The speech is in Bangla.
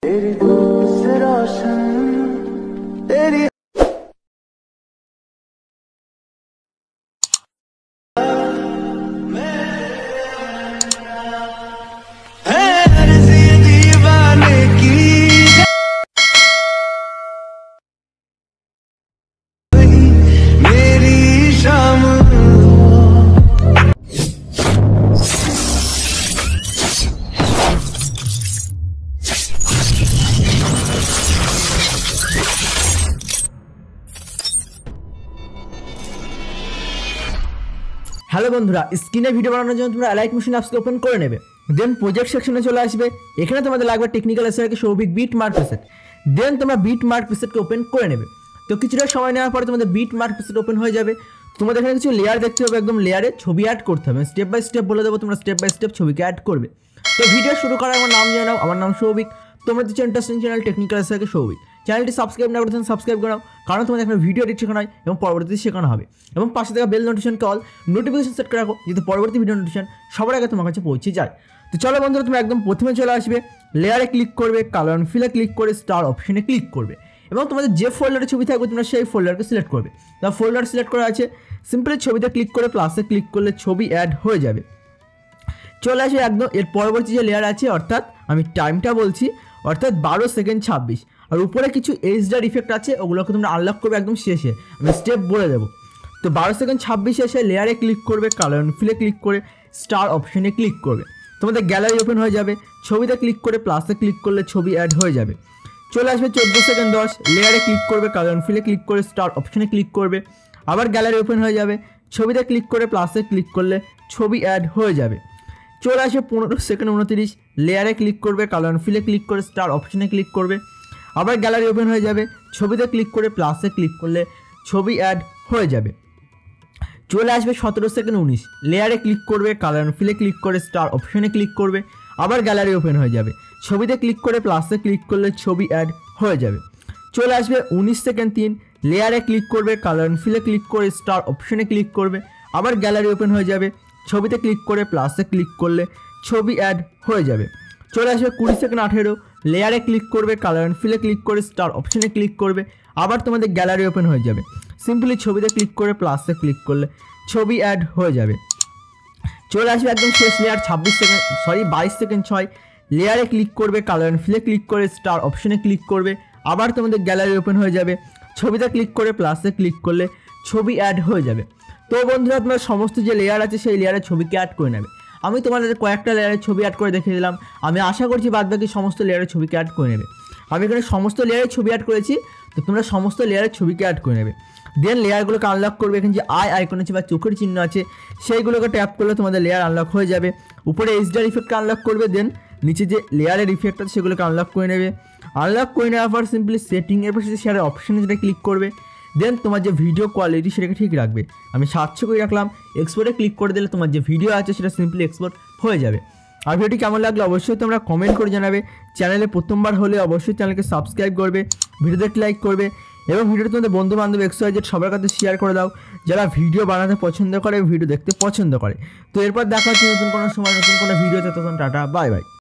तेरी धूप से रोशन तेरी दीवाने की मेरी शाम। হ্যালো বন্ধুরা, স্ক্রিনে ভিডিও বানানোর জন্য তোমরা লাইট মোশন অ্যাপসকে ওপেন করে নেবে। দেন প্রজেক্ট সেকশনে চলে আসবে। এখানে তোমাদের লাগবে technical SRK Souvik beat mark preset. Then তোমরা বিট মার্ক প্রিসেটকে ওপেন করে নেবে। তো কিছুটা সময় নেওয়ার পরে তোমাদের বিট মার্ক প্রিসেট ওপেন হয়ে যাবে। তোমাদের এখানে কিছু লেয়ার দেখতে হবে, একদম লেয়ারে ছবি অ্যাড করতে হবে। স্টেপ বাই স্টেপ বলে দেবো, তোমরা স্টেপ বাই স্টেপ ছবিকে অ্যাড করবে। তো ভিডিও শুরু করার আমার নাম জেনে নাও। আমার নাম সৌভিক। তোমরা দিচ্ছ interesting channel technical SRK Souvik. চ্যানেলটি সাবস্ক্রাইব না করতে সাবস্ক্রাইব করাও, কারণ তোমাদের এখানে ভিডিও এডিট শেখানো হয় এবং পরবর্তীতে শেখানো হবে। এবং পাশে থাকা বেল নোটিফিকেশনকে অল নোটিফিকেশন সেট করে রাখো, যাতে পরবর্তী ভিডিও নোটিফিকেশন সবার আগে তোমার কাছে পৌঁছে যায়। তো চলো বন্ধুরা, তুমি একদম প্রথমে চলে আসবে, লেয়ারে ক্লিক করবে, কালার অ্যান্ড ফিলে ক্লিক করে স্টার অপশনে ক্লিক করবে এবং তোমাদের যে ফোল্ডারে ছবি থাকবে তোমরা সেই ফোল্ডারকে সিলেক্ট করবে। তার ফোল্ডার সিলেক্ট করা আছে, সিম্পলি ছবিতে ক্লিক করে প্লাসে ক্লিক করলে ছবি অ্যাড হয়ে যাবে। চলে আসবে একদম এর পরবর্তী যে লেয়ার আছে, অর্থাৎ আমি টাইমটা বলছি, অর্থাৎ 12 সেকেন্ড 26। আর উপরে কিছু এইচডিআর ইফেক্ট আছে, ওগুলোকে তোমরা আনলক করবে একদম শেষে। আমি স্টেপ বলে দেবো। তো 12 সেকেন্ড 26 এসে লেয়ারে ক্লিক করবে, কালার অ্যান্ড ফিলে ক্লিক করে স্টার অপশনে ক্লিক করবে। তোমাদের গ্যালারি ওপেন হয়ে যাবে। ছবিতে ক্লিক করে প্লাসে ক্লিক করলে ছবি অ্যাড হয়ে যাবে। চলে আসবে 14 সেকেন্ড 10, লেয়ারে ক্লিক করবে, কালার অ্যান্ড ফিলে ক্লিক করে স্টার অপশনে ক্লিক করবে। আবার গ্যালারি ওপেন হয়ে যাবে। ছবিতে ক্লিক করে প্লাসে ক্লিক করলে ছবি অ্যাড হয়ে যাবে। চলে আসবে 15 সেকেন্ড 29, লেয়ারে ক্লিক করবে, কালার অ্যান্ড ফিলে ক্লিক করে স্টার অপশনে ক্লিক করবে। আবার গ্যালারি ওপেন হয়ে যাবে। ছবিতে ক্লিক করে প্লাসে ক্লিক করলে ছবি অ্যাড হয়ে যাবে। চলে আসবে 17 সেকেন্ড 19, লেয়ারে ক্লিক করবে, কালার অ্যান্ড ফিলে ক্লিক করে স্টার অপশনে ক্লিক করবে। আবার গ্যালারি ওপেন হয়ে যাবে। ছবিতে ক্লিক করে প্লাসে ক্লিক করলে ছবি অ্যাড হয়ে যাবে। চলে আসবে 19 সেকেন্ড 3, লেয়ারে ক্লিক করবে, কালার অ্যান্ড ফিলে ক্লিক করে স্টার অপশনে ক্লিক করবে। আবার গ্যালারি ওপেন হয়ে যাবে। ছবিতে ক্লিক করে প্লাসে ক্লিক করলে ছবি অ্যাড হয়ে যাবে। চলে আসবে 20 সেকেন্ড 18, লেয়ারে ক্লিক করবে, কালার অ্যান্ড ফিলে ক্লিক করে স্টার অপশনে ক্লিক করবে। আবার তোমাদের গ্যালারি ওপেন হয়ে যাবে। সিম্পলি ছবিতে ক্লিক করে প্লাসে ক্লিক করলে ছবি অ্যাড হয়ে যাবে। চলে আসবে একদম শেষ লেয়ার 22 সেকেন্ড 6, লেয়ারে ক্লিক করবে, কালার অ্যান্ড ফিলে ক্লিক করে স্টার অপশনে ক্লিক করবে। আবার তোমাদের গ্যালারি ওপেন হয়ে যাবে। ছবিতে ক্লিক করে প্লাসে ক্লিক করলে ছবি অ্যাড হয়ে যাবে। তো বন্ধুরা, তোমার সমস্ত যে লেয়ার আছে সেই লেয়ারে ছবিকে অ্যাড করে নেবে। আমি তোমাদের কয়েকটা লেয়ারের ছবি অ্যাড করে দেখিয়ে দিলাম। আমি আশা করছি বাদবাকি সমস্ত লেয়ারের ছবিকে অ্যাড করে নেবে। আমি এখানে সমস্ত লেয়ারের ছবি অ্যাড করেছি, তো তোমরা সমস্ত লেয়ারের ছবিকে অ্যাড করে নেবে। দেন লেয়ারগুলোকে আনলক করবে। এখানে যে আইকন আছে বা চোখের চিহ্ন আছে সেইগুলোকে ট্যাপ করলে তোমাদের লেয়ার আনলক হয়ে যাবে। উপরে এইচডিআর ইফেক্টকে আনলক করবে। দেন নিচে যে লেয়ারের ইফেক্ট আছে সেগুলোকে আনলক করে নেবে। আনলক করে নেওয়ার পর সিম্পলি সেটিংয়ের পাশে শেয়ারের অপশানে যেটা ক্লিক করবে। দেন তোমার যে ভিডিও কোয়ালিটি সেটাকে ঠিক রাখবে। আমি 700 করে রাখলাম। এক্সপোর্টে ক্লিক করে দিলে তোমার যে ভিডিও আছে সেটা সিম্পলি এক্সপোর্ট হয়ে যাবে। আর ভিডিওটি কেমন লাগলো অবশ্যই তোমরা কমেন্ট করে জানাবে। চ্যানেলে প্রথমবার হলে অবশ্যই চ্যানেলকে সাবস্ক্রাইব করবে, ভিডিওতে একটি লাইক করবে এবং ভিডিওটি তোমাদের বন্ধু বান্ধব XYZ সবার কাছে শেয়ার করে দাও, যারা ভিডিও বানাতে পছন্দ করে, ভিডিও দেখতে পছন্দ করে। তো এরপর দেখা হচ্ছে নতুন কোনো সময় নতুন কোনো ভিডিওতে। তখন টাটা, বাই বাই।